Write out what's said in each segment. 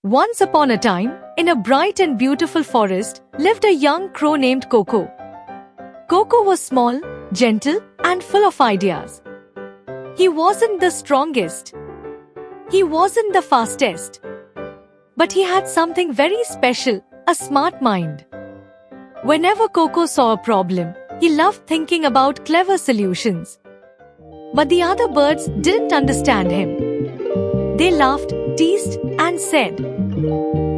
Once upon a time, in a bright and beautiful forest, lived a young crow named Coco. Coco was small, gentle, and full of ideas. He wasn't the strongest. He wasn't the fastest. But he had something very special, a smart mind. Whenever Coco saw a problem, he loved thinking about clever solutions. But the other birds didn't understand him. They laughed, teased, and said,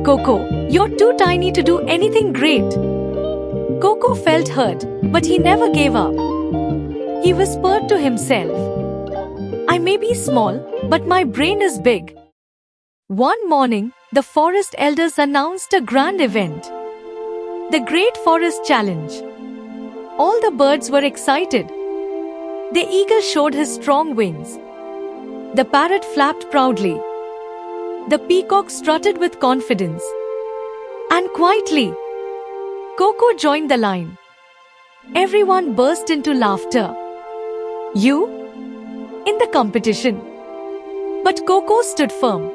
"Coco, you're too tiny to do anything great." Coco felt hurt, but he never gave up. He whispered to himself, "I may be small, but my brain is big." One morning, the forest elders announced a grand event, the Great Forest Challenge. All the birds were excited. The eagle showed his strong wings. The parrot flapped proudly. The peacock strutted with confidence. And quietly, Coco joined the line. Everyone burst into laughter. You? In the competition. But Coco stood firm.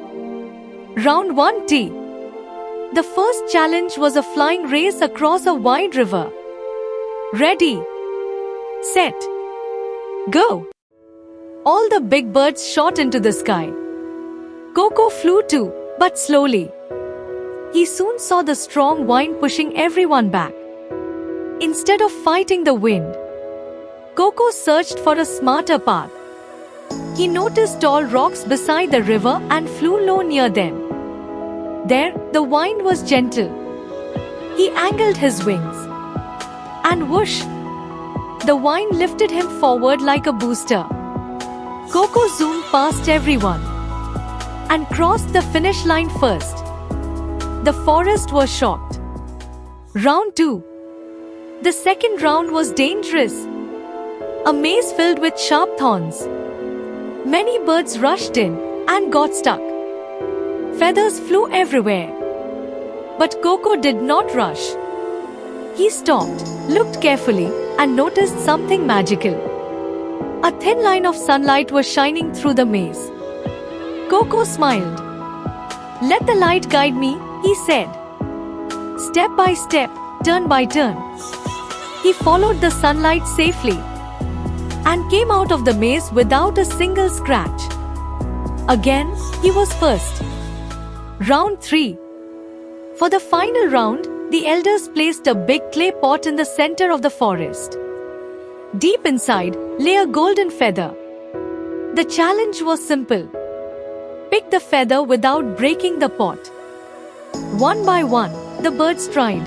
Round 1 T. The first challenge was a flying race across a wide river. Ready, set, go! All the big birds shot into the sky. Coco flew too, but slowly. He soon saw the strong wind pushing everyone back. Instead of fighting the wind, Coco searched for a smarter path. He noticed tall rocks beside the river and flew low near them. There, the wind was gentle. He angled his wings. And whoosh! The wind lifted him forward like a booster. Coco zoomed past everyone and crossed the finish line first. The forest was shocked. Round 2. The second round was dangerous. A maze filled with sharp thorns. Many birds rushed in and got stuck. Feathers flew everywhere. But Coco did not rush. He stopped, looked carefully, and noticed something magical. A thin line of sunlight was shining through the maze. Coco smiled. "Let the light guide me," he said. Step by step, turn by turn. He followed the sunlight safely and came out of the maze without a single scratch. Again, he was first. Round 3. For the final round, the elders placed a big clay pot in the center of the forest. Deep inside lay a golden feather. The challenge was simple. Pick the feather without breaking the pot. One by one, the birds tried.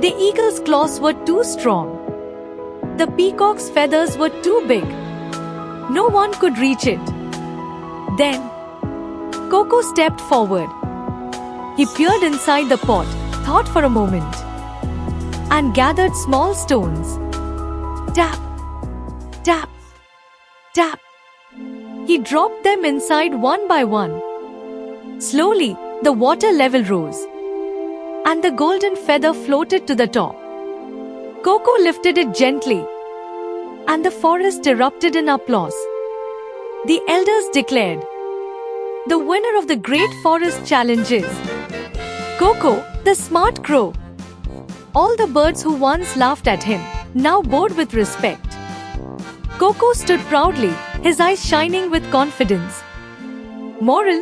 The eagle's claws were too strong. The peacock's feathers were too big. No one could reach it. Then, Coco stepped forward. He peered inside the pot, thought for a moment, and gathered small stones. Tap, tap, tap. He dropped them inside one by one. Slowly, the water level rose, and the golden feather floated to the top. Coco lifted it gently, and the forest erupted in applause. The elders declared, "The winner of the Great Forest Challenge is Coco, the smart crow." All the birds who once laughed at him now bowed with respect. Coco stood proudly, his eyes shining with confidence. Moral: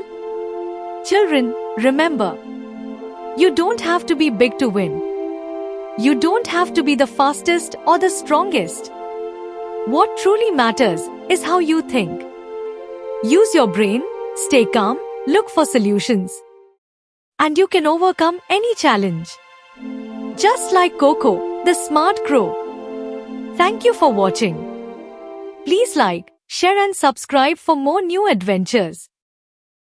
Children, remember, you don't have to be big to win. You don't have to be the fastest or the strongest. What truly matters is how you think. Use your brain, stay calm, look for solutions, and you can overcome any challenge. Just like Coco, the smart crow. Thank you for watching. Please like, share and subscribe for more new adventures.